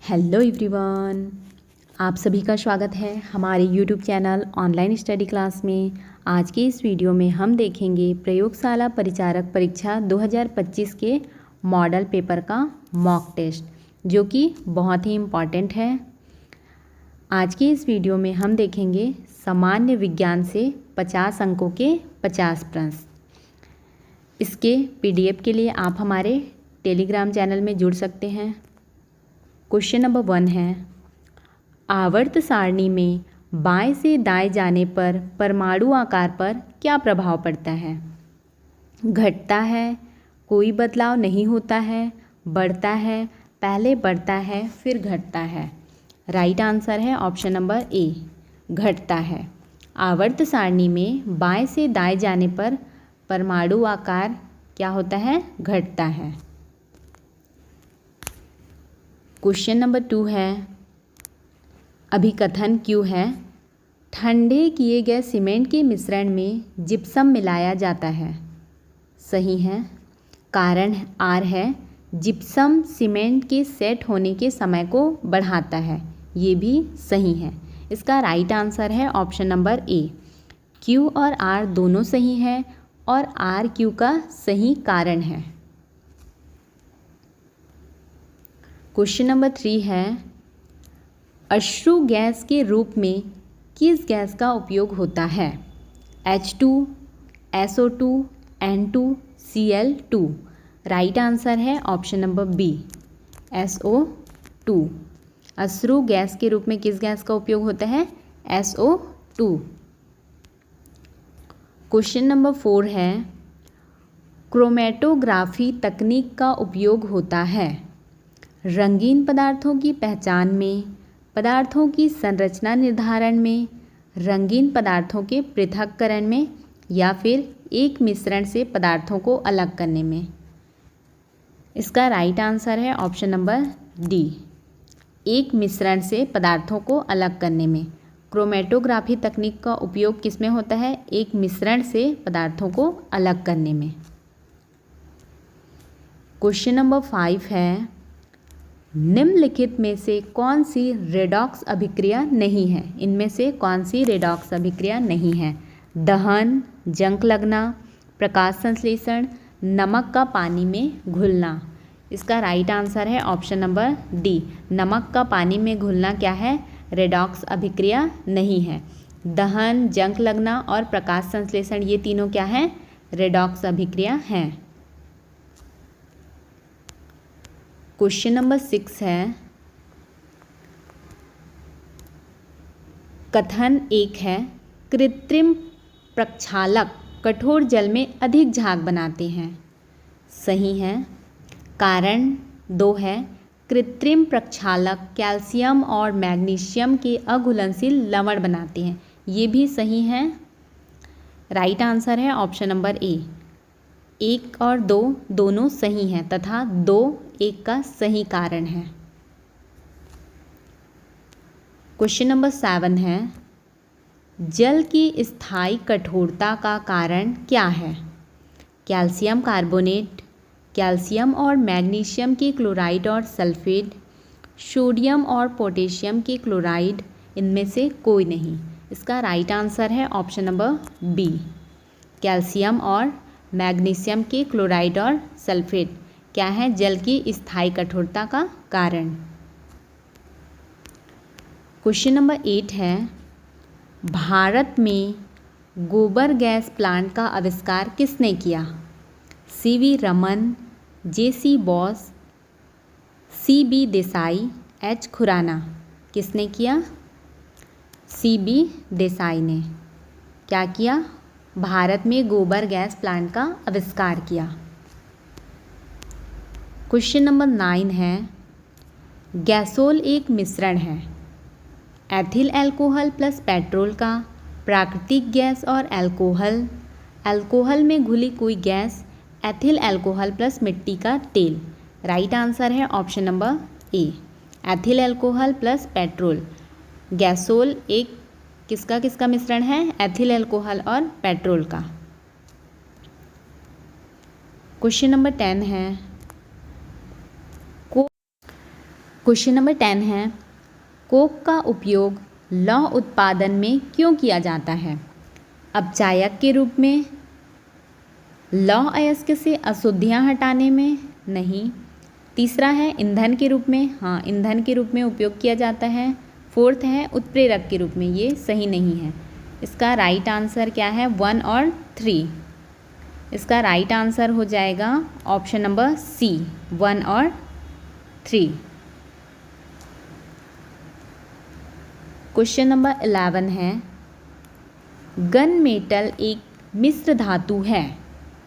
Hello everyone, आप सभी का स्वागत है हमारे YouTube channel online study class में। आज के इस वीडियो में हम देखेंगे प्रयोगशाला परिचारक परीक्षा 2025 के मॉडल पेपर का मॉक टेस्ट, जो कि बहुत ही इम्पॉर्टेंट है। आज के इस वीडियो में हम देखेंगे सामान्य विज्ञान से 50 अंकों के 50 प्रश्न। इसके PDF के लिए आप हमारे टेलीग्राम चैनल में जुड़ सकते हैं। क्वेश्चन नंबर 1 है, आवर्त सारणी में बाएं से दाएं जाने पर परमाणु आकार पर क्या प्रभाव पड़ता है? घटता है, कोई बदलाव नहीं होता है, बढ़ता है, पहले बढ़ता है फिर घटता है। राइट आंसर है ऑप्शन नंबर ए, घटता है। आवर्त सारणी में बाएं से दाएं जाने पर परमाणु आकार क्या होता है? घटता है। क्वेश्चन नंबर 2 है, अभिकथन क्यों है? ठंडे किए गए सीमेंट के मिश्रण में जिप्सम मिलाया जाता है। सही है। कारण आर है, जिप्सम सीमेंट के सेट होने के समय को बढ़ाता है। ये भी सही है। इसका राइट आंसर है ऑप्शन नंबर ए। क्यू और आर दोनों सही है और आर क्यू का सही कारण है। क्वेश्चन नंबर 3 है, अश्रु गैस के रूप में किस गैस का उपयोग होता है? H2, SO2, N2, Cl2। Right answer है ऑप्शन नंबर बी, SO2। अश्रु गैस के रूप में किस गैस का उपयोग होता है? SO2। क्वेश्चन नंबर 4 है, क्रोमेटोग्राफी तकनीक का उपयोग होता है रंगीन पदार्थों की पहचान में, पदार्थों की संरचना निर्धारण में, रंगीन पदार्थों के पृथक्करण में या फिर एक मिश्रण से पदार्थों को अलग करने में। इसका राइट आंसर है ऑप्शन नंबर डी, एक मिश्रण से पदार्थों को अलग करने में। क्रोमेटोग्राफी तकनीक का उपयोग किसमें होता है? एक मिश्रण से पदार्थों को अलग करने में। क्वेश्चन नंबर 5 है, निम्नलिखित में से कौन सी रेडॉक्स अभिक्रिया नहीं है? इनमें से कौन सी रेडॉक्स अभिक्रिया नहीं है? दहन, जंग लगना, प्रकाश संश्लेषण, नमक का पानी में घुलना। इसका राइट आंसर है ऑप्शन नंबर डी, नमक का पानी में घुलना क्या है? रेडॉक्स अभिक्रिया नहीं है। दहन, जंग लगना और प्रकाश संश्लेषण ये तीनों क्या हैं? रेडॉक्स अभिक्रिया हैं। क्वेश्चन नंबर 6 है, कथन 1 है, कृत्रिम प्रक्षालक कठोर जल में अधिक झाग बनाते हैं। सही है। कारण 2 है, कृत्रिम प्रक्षालक कैल्शियम और मैग्नीशियम के अघुलनशील लवण बनाते हैं। ये भी सही है। राइट आंसर है ऑप्शन नंबर ए, 1 और 2 दोनों सही हैं तथा 2 1 का सही कारण है। क्वेश्चन नंबर 7 है, जल की स्थायी कठोरता का कारण क्या है? कैल्शियम कार्बोनेट, कैल्शियम और मैग्नीशियम के क्लोराइड और सल्फेट, सोडियम और पोटेशियम के क्लोराइड, इनमें से कोई नहीं। इसका राइट आंसर है ऑप्शन नंबर बी, कैल्शियम और मैग्नीशियम के क्लोराइड और सल्फेट क्या है? जल की स्थायी कठोरता का कारण। क्वेश्चन नंबर 8 है, भारत में गोबर गैस प्लांट का आविष्कार किसने किया? CV Raman, JC Bose, CB Desai, H Khurana. किसने किया? CB देसाई ने क्या किया? भारत में गोबर गैस प्लांट का आविष्कार किया। क्वेश्चन नंबर 9 है, गैसोल एक मिश्रण है एथिल अल्कोहल प्लस पेट्रोल का, प्राकृतिक गैस और अल्कोहल, अल्कोहल में घुली कोई गैस, एथिल अल्कोहल प्लस मिट्टी का तेल। राइट आंसर है option number A, ethyl alcohol plus petrol. Gasohol एक किसका किसका मिश्रण है? एथिल अल्कोहल और पेट्रोल का। क्वेश्चन नंबर 10 है, क्वेश्चन नंबर 10 है, कोक का उपयोग लौह उत्पादन में क्यों किया जाता है? अपचायक के रूप में, लौह अयस्क से अशुद्धियाँ हटाने में, नहीं। तीसरा है ईंधन के रूप में, हाँ ईंधन के रूप में उपयोग किया जाता है। फोर्थ है उत्प्रेरक के रूप में, ये सही नहीं है। इसका राइट आंसर क्या है? 1 और 3। इसका राइट आंसर हो जाएगा ऑप्शन नंबर सी, 1 और 3। क्वेश्चन नंबर 11 है, गन मेटल एक मिश्र धातु है।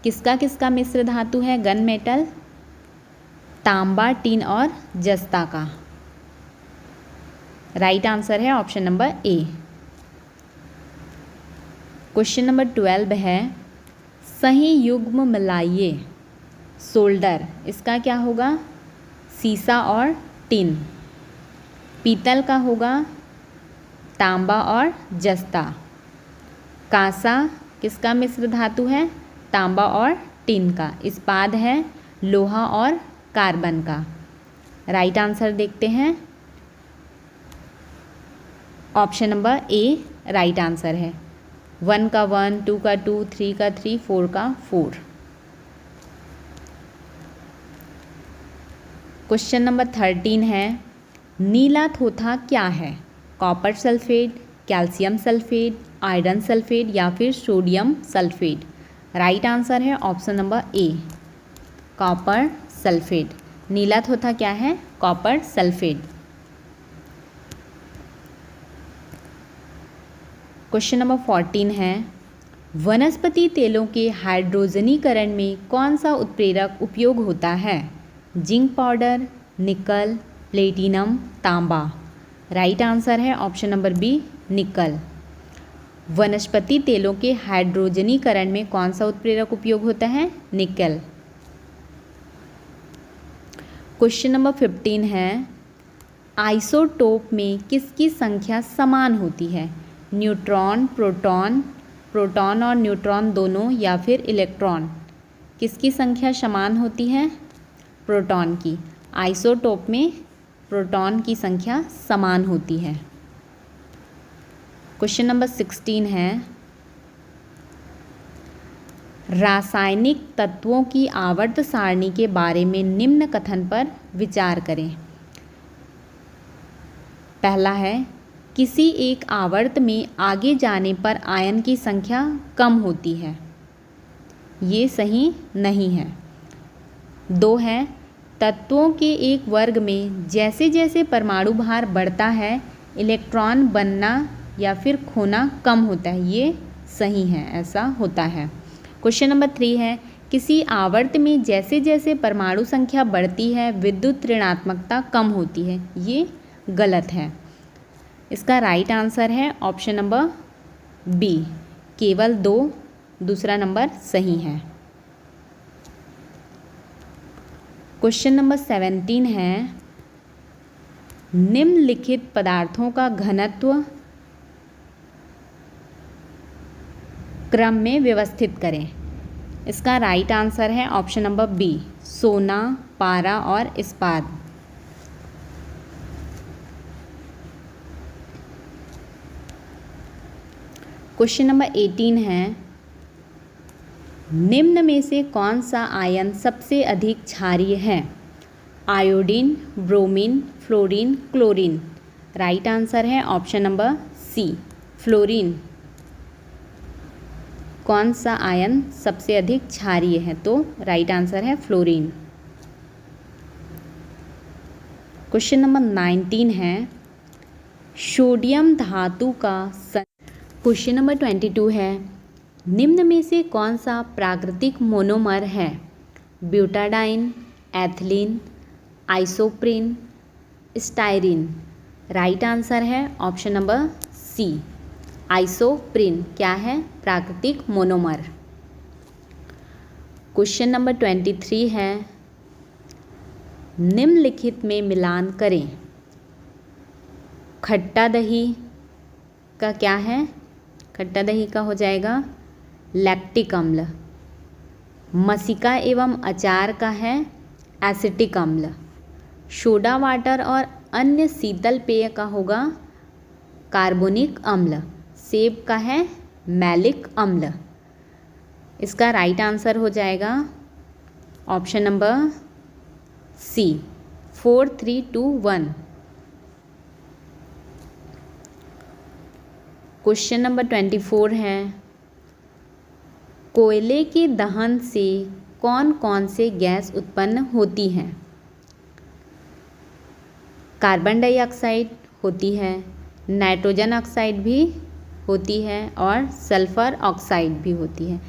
किसका किसका मिश्र धातु है गन मेटल? तांबा, टिन और जस्ता का। राइट आंसर है ऑप्शन नंबर ए। क्वेश्चन नंबर 12 है, सही युग्म मिलाइए। सोल्डर, इसका क्या होगा? सीसा और टिन। पीतल का होगा तांबा और जस्ता। कांसा किसका मिश्र धातु है? तांबा और टिन का। इस्पात है लोहा और कार्बन का। राइट आंसर देखते हैं, ऑप्शन नंबर ए राइट आंसर है। 1 का 1, 2 का 2, 3 का 3, 4 का 4। क्वेश्चन नंबर 13 है, नीला थोथा क्या है? Copper sulphate, calcium sulphate, iron sulphate या फिर सोडियम सल्फेट। राइट आंसर है option number A, copper sulphate. नीला थोथा क्या है? Copper sulphate. क्वेश्चन नंबर 14 है, वनस्पति तेलों के हाइड्रोजनीकरण में कौन सा उत्प्रेरक उपयोग होता है? जिंक पाउडर, निकल, प्लेटिनम, तांबा। राइट आंसर है ऑप्शन नंबर बी, निकल। वनस्पति तेलों के हाइड्रोजनीकरण में कौन सा उत्प्रेरक उपयोग होता है? निकल। क्वेश्चन नंबर 15 है, आइसोटोप में किसकी संख्या समान होती है? न्यूट्रॉन, प्रोटॉन, प्रोटॉन और न्यूट्रॉन दोनों या फिर इलेक्ट्रॉन। किसकी संख्या समान होती है? प्रोटॉन की। आइसोटोप में प्रोटॉन की संख्या समान होती है। क्वेश्चन नंबर 16 है, रासायनिक तत्वों की आवर्त सारणी के बारे में निम्न कथन पर विचार करें। पहला है, किसी एक आवर्त में आगे जाने पर आयन की संख्या कम होती है। ये सही नहीं है। 2 है, तत्वों के एक वर्ग में जैसे जैसे परमाणु भार बढ़ता है इलेक्ट्रॉन बनना या फिर खोना कम होता है। ये सही है, ऐसा होता है। क्वेश्चन नंबर 3 है, किसी आवर्त में जैसे जैसे परमाणु संख्या बढ़ती है विद्युत ऋणात्मकता कम होती है। ये गलत है। इसका राइट आंसर है ऑप्शन नंबर बी, केवल 2। दूसरा नंबर सही है। क्वेश्चन नंबर 17 है, निम्नलिखित पदार्थों का घनत्व क्रम में व्यवस्थित करें। इसका राइट आंसर है ऑप्शन नंबर बी, सोना, पारा और इस्पात। क्वेश्चन नंबर 18 है, निम्न में से कौन सा आयन सबसे अधिक क्षारीय है? Iodine, bromine, fluorine, chlorine. Right answer है ऑप्शन नंबर सी, फ्लोरीन। कौन सा आयन सबसे अधिक क्षारीय है? तो राइट आंसर है फ्लोरीन। क्वेश्चन नंबर 19 है, सोडियम धातु का क्वेश्चन नंबर 22 है, निम्न में से कौन सा प्राकृतिक मोनोमर है? Butadiene, ethylene, isoprene, styrene. Right answer है ऑप्शन नंबर सी, आइसोप्रीन। क्या है? प्राकृतिक मोनोमर। क्वेश्चन नंबर 23 है, निम्नलिखित में मिलान करें। खट्टा दही का क्या है? खट्टा दही का हो जाएगा लैक्टिक अम्ल। मसिका एवं अचार का है एसिटिक अम्ल। सोडा वाटर और अन्य शीतल पेय का होगा कार्बोनिक अम्ल, सेब का है मैलिक अम्ल। इसका राइट आंसर हो जाएगा ऑप्शन नंबर सी 4, 3, 2, 1। क्वेश्चन नंबर 24 है, कोयले के दहन से कौन कौन से गैस उत्पन्न होती हैं? कार्बन डाइऑक्साइड होती है, नाइट्रोजन ऑक्साइड भी होती है और सल्फर ऑक्साइड भी होती है।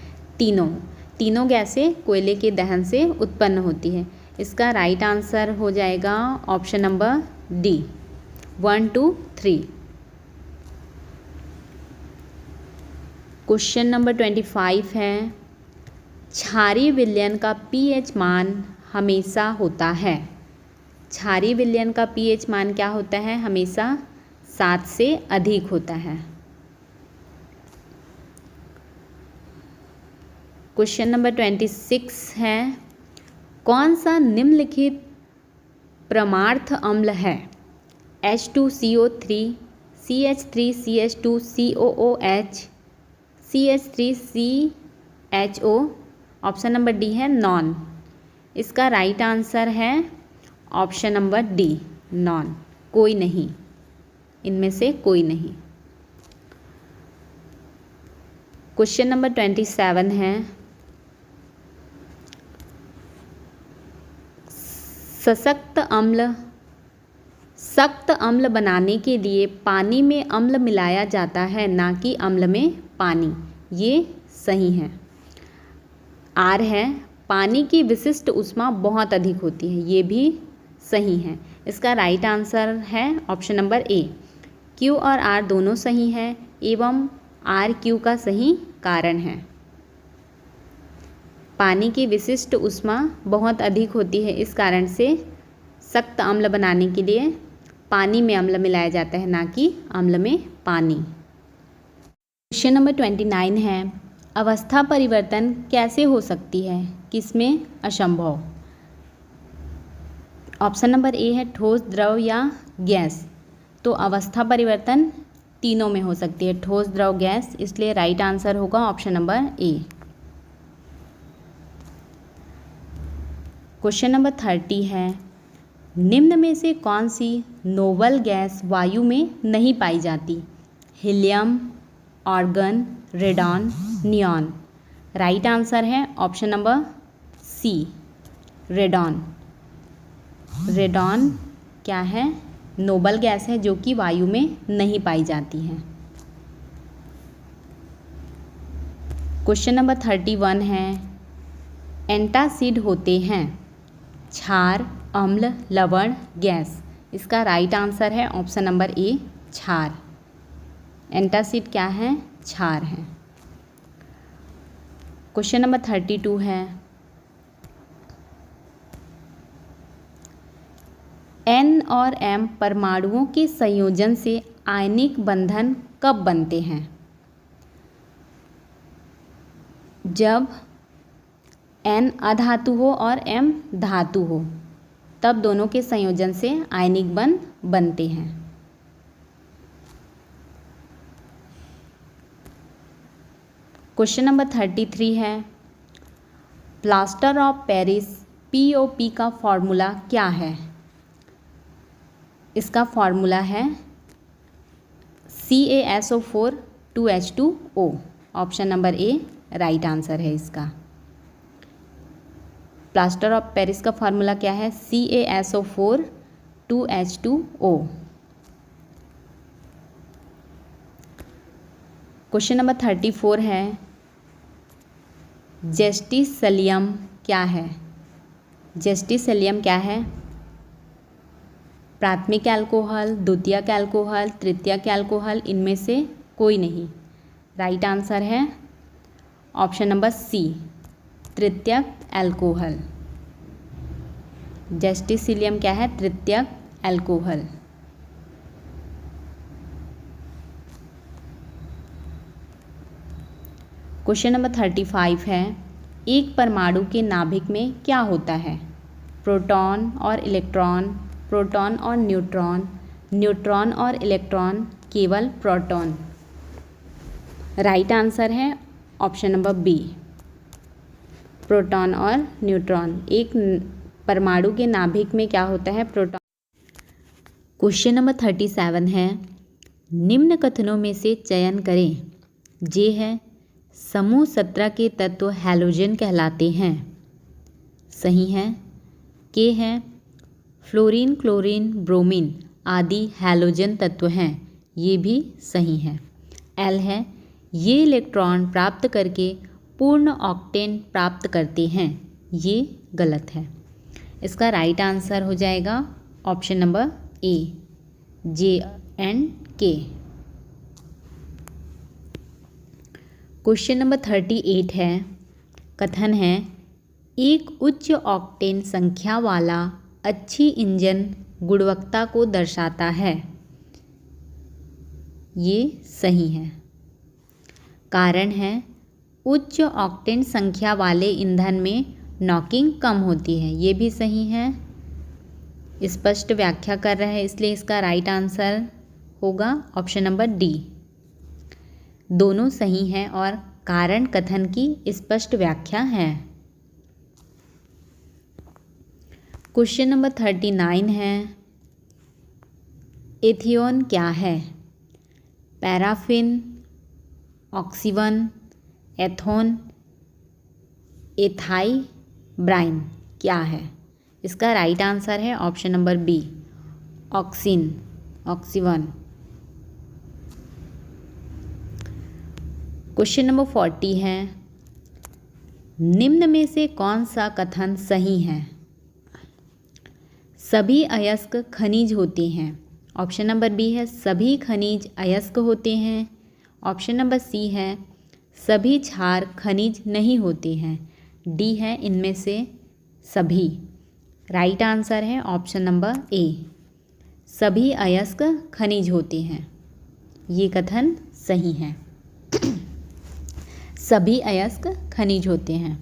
तीनों गैसें कोयले के दहन से उत्पन्न होती है। इसका राइट आंसर हो जाएगा option number D 1, 2, 3। Question number 25 है, क्षारीय विलयन का pH मान हमेशा होता है। क्षारीय विलयन का pH मान क्या होता है? हमेशा 7 से अधिक होता है। क्वेश्चन नंबर 26 है, कौन सा निम्नलिखित परमार्थ अम्ल है? H2CO3, CH3CH2COOH, CH3CHO। Option number D है नॉन। इसका राइट आंसर है ऑप्शन नंबर डी नॉन, कोई नहीं, इनमें से कोई नहीं। क्वेश्चन नंबर 27 है, सख्त अम्ल बनाने के लिए पानी में अम्ल मिलाया जाता है, ना कि अम्ल में पानी। ये सही है। आर है, पानी की विशिष्ट ऊष्मा बहुत अधिक होती है। ये भी सही है। इसका राइट आंसर है ऑप्शन नंबर ए। क्यू और आर दोनों सही हैं एवं आर क्यू का सही कारण है। पानी की विशिष्ट ऊष्मा बहुत अधिक होती है, इस कारण से सख्त अम्ल बनाने के लिए पानी में अम्ल मिलाया जाता है, ना कि अम्ल में पानी। क्वेश्चन नंबर 29 है, अवस्था परिवर्तन कैसे हो सकती है, किसमें असंभव? ऑप्शन नंबर ए है ठोस, द्रव या गैस। तो अवस्था परिवर्तन तीनों में हो सकती है, ठोस, द्रव, गैस। इसलिए राइट आंसर होगा ऑप्शन नंबर ए। क्वेश्चन नंबर 30 है, निम्न में से कौन सी नोबल गैस वायु में नहीं पाई जाती? Helium, argon, radon, neon. Right answer है option number C radon. Radon क्या है? नोबल गैस है जो कि वायु में नहीं पाई जाती है। क्वेश्चन नंबर 31 है, एंटासिड होते हैं क्षार, अम्ल, लवण, गैस। इसका राइट आंसर है ऑप्शन नंबर ए क्षार। एंटासिड क्या है? क्षार है। क्वेश्चन नंबर 32 है, N और M परमाणुओं के संयोजन से आयनिक बंधन कब बनते हैं? जब N अधातु हो और M धातु हो, तब दोनों के संयोजन से आयनिक बंध बनते हैं। क्वेश्चन नंबर 33 है, प्लास्टर ऑफ पेरिस POP का फॉर्मूला क्या है? इसका फॉर्मूला है CaSO4 2H2O। ऑप्शन नंबर ए राइट आंसर है इसका। प्लास्टर ऑफ पेरिस का फॉर्मूला क्या है? CaSO4 2H2O। क्वेश्चन नंबर 34 है, जेस्टिसलियम क्या है? जेस्टिसलियम क्या है? प्राथमिक अल्कोहल, द्वितीयक अल्कोहल, तृतीयक अल्कोहल, इनमें से कोई नहीं। राइट आंसर है ऑप्शन नंबर सी तृतीयक अल्कोहल। जेस्टिसलियम क्या है? तृतीयक अल्कोहल। क्वेश्चन नंबर 35 है, एक परमाणु के नाभिक में क्या होता है? प्रोटॉन और इलेक्ट्रॉन, प्रोटॉन और न्यूट्रॉन, न्यूट्रॉन और इलेक्ट्रॉन, केवल प्रोटॉन। राइट आंसर है ऑप्शन नंबर बी, प्रोटॉन और न्यूट्रॉन। एक परमाणु के नाभिक में क्या होता है? प्रोटॉन। क्वेश्चन नंबर 37 है, निम्न कथनों में से चयन करें। जे है, समूह 17 के तत्व हैलोजन कहलाते हैं, सही है। के है, फ्लोरीन, क्लोरीन, ब्रोमीन आदि हैलोजन तत्व हैं, ये भी सही है। एल है, ये इलेक्ट्रॉन प्राप्त करके पूर्ण ऑक्टेन प्राप्त करते हैं, ये गलत है। इसका राइट आंसर हो जाएगा option number A, J and के। क्वेश्चन नंबर 38 है, कथन है, एक उच्च ऑक्टेन संख्या वाला अच्छी इंजन गुणवत्ता को दर्शाता है, ये सही है। कारण है, उच्च ऑक्टेन संख्या वाले ईंधन में नॉकिंग कम होती है, ये भी सही है। स्पष्ट व्याख्या कर रहा है, इसलिए इसका राइट आंसर होगा ऑप्शन नंबर डी। दोनों सही हैं और कारण कथन की स्पष्ट व्याख्या है। क्वेश्चन नंबर 39 है, एथियोन क्या है? पैराफिन, ऑक्सीवन, एथोन, एथाई ब्राइन क्या है? इसका राइट आंसर है ऑप्शन नंबर बी, ऑक्सीन, ऑक्सीवन। क्वेश्चन नंबर 40 है, निम्न में से कौन सा कथन सही है? सभी अयस्क खनिज होते हैं, ऑप्शन नंबर बी है, सभी खनिज अयस्क होते हैं। ऑप्शन नंबर सी है, सभी क्षार खनिज नहीं होते हैं। डी है, इनमें से सभी। राइट आंसर है ऑप्शन नंबर ए, सभी अयस्क खनिज होते हैं, ये कथन सही है। सभी अयस्क खनिज होते हैं।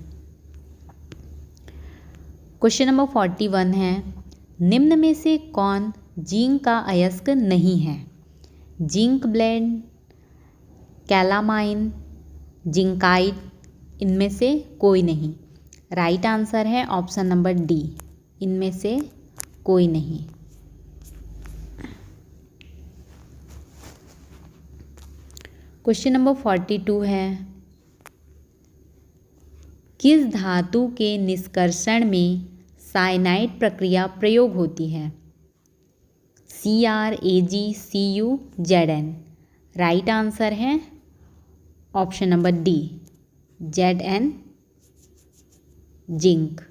क्वेश्चन नंबर 41 है, निम्न में से कौन जिंक का अयस्क नहीं है? जिंक ब्लेंड, कैलामाइन, जिंकाइट, इनमें से कोई नहीं। राइट आंसर है ऑप्शन नंबर डी, इनमें से कोई नहीं। क्वेश्चन नंबर 42 है, किस धातु के निष्कर्षण में साइनाइड प्रक्रिया प्रयोग होती है? CrAgCu Zn। राइट आंसर है option number D, Zn, zinc.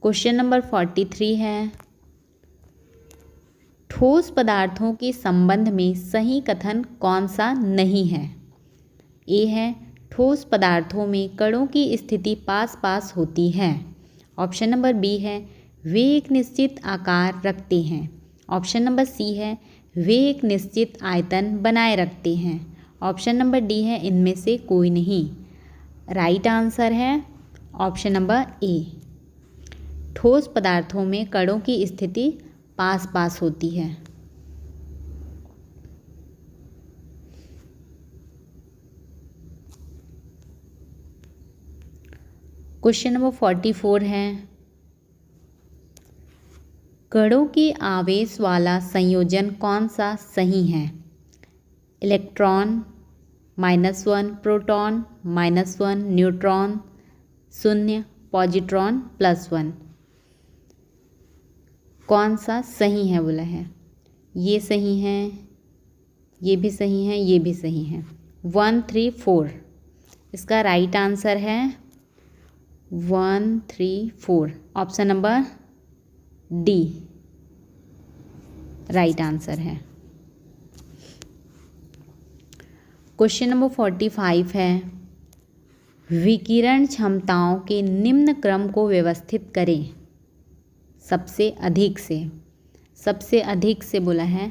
Question number 43 है, ठोस पदार्थों के संबंध में सही कथन कौन सा नहीं है? ए है, ठोस पदार्थों में कणों की स्थिति पास पास होती है। ऑप्शन नंबर बी है, वे एक निश्चित आकार रखते हैं। ऑप्शन नंबर सी है, वे एक निश्चित आयतन बनाए रखते हैं। ऑप्शन नंबर डी है, इनमें से कोई नहीं। राइट आंसर है ऑप्शन नंबर ए, ठोस पदार्थों में कणों की स्थिति पास पास होती है। क्वेश्चन नंबर 44 है, कणों के आवेश वाला संयोजन कौन सा सही है? Electron -1, proton -1, neutron 0, positron +1। कौन सा सही है बोला है? ये सही है, ये भी सही है, ये भी सही है। 1, 3, 4 इसका राइट आंसर है 1, 3, 4। Option number D right answer है। क्वेश्चन नंबर 45 है, विकिरण क्षमताओं के निम्न क्रम को व्यवस्थित करें। सबसे अधिक से बोला है।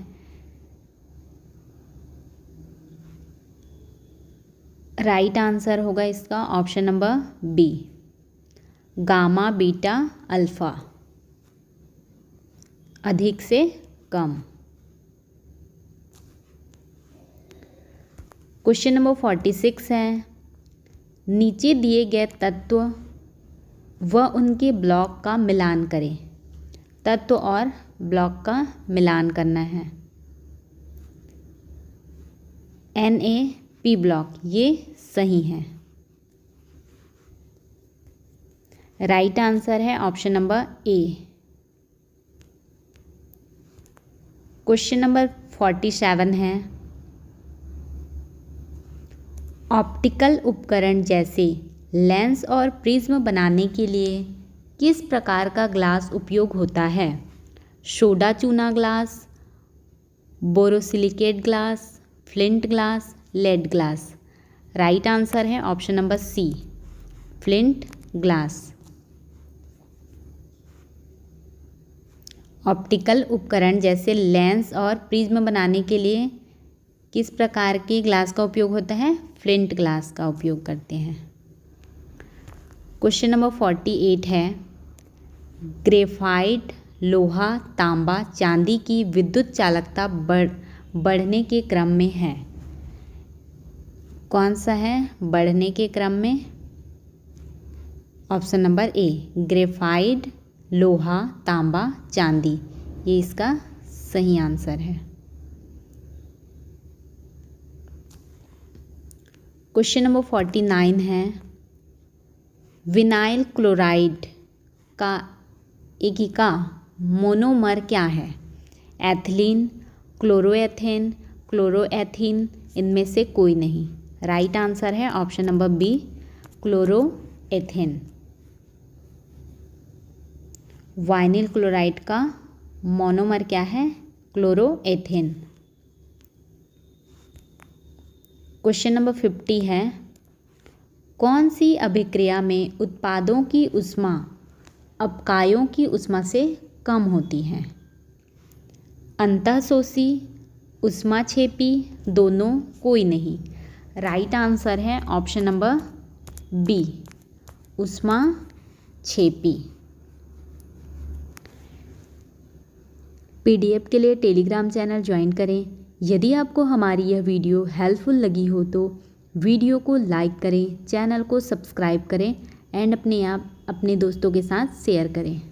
राइट आंसर होगा इसका option number B, gamma beta alpha, अधिक से कम। क्वेश्चन नंबर 46 है, नीचे दिए गए तत्व व उनके ब्लॉक का मिलान करें। तत्व और ब्लॉक का मिलान करना है। NaP ब्लॉक, ये सही है। राइट आंसर है ऑप्शन नंबर ए। क्वेश्चन नंबर 47 है, ऑप्टिकल उपकरण जैसे लेंस और प्रिज्म बनाने के लिए किस प्रकार का ग्लास उपयोग होता है? सोडा चूना glass, borosilicate glass, flint glass, lead glass. Right answer है option number C, flint glass. Optical उपकरण जैसे लेंस और प्रिज्म बनाने के लिए किस प्रकार के ग्लास का उपयोग होता है? फ्लिंट ग्लास का उपयोग करते हैं। क्वेश्चन नंबर 48 है, ग्रेफाइट, लोहा, तांबा, चांदी की विद्युत चालकता बढ़ने के क्रम में है। कौन सा है बढ़ने के क्रम में? ऑप्शन नंबर ए, ग्रेफाइट, लोहा, तांबा, चांदी, ये इसका सही आंसर है। क्वेश्चन नंबर 49 है, विनाइल क्लोराइड का एकीका मोनोमर क्या है? एथिलीन, क्लोरोएथेन, क्लोरोएथीन, इनमें से कोई नहीं। राइट आंसर है option number B, chloroethane. Vinyl chloride का मोनोमर क्या है? क्लोरोएथेन। क्वेश्चन नंबर 50 है, कौन सी अभिक्रिया में उत्पादों की ऊष्मा अपकायों की ऊष्मा से कम होती है? अंतःशोषी, ऊष्माक्षेपी, दोनों, कोई नहीं। राइट आंसर है ऑप्शन नंबर बी, ऊष्माक्षेपी। PDF के लिए टेलीग्राम चैनल ज्वाइन करें। यदि आपको हमारी यह वीडियो हेल्पफुल लगी हो तो वीडियो को लाइक करें, चैनल को सब्सक्राइब करें एंड अपने दोस्तों के साथ शेयर करें।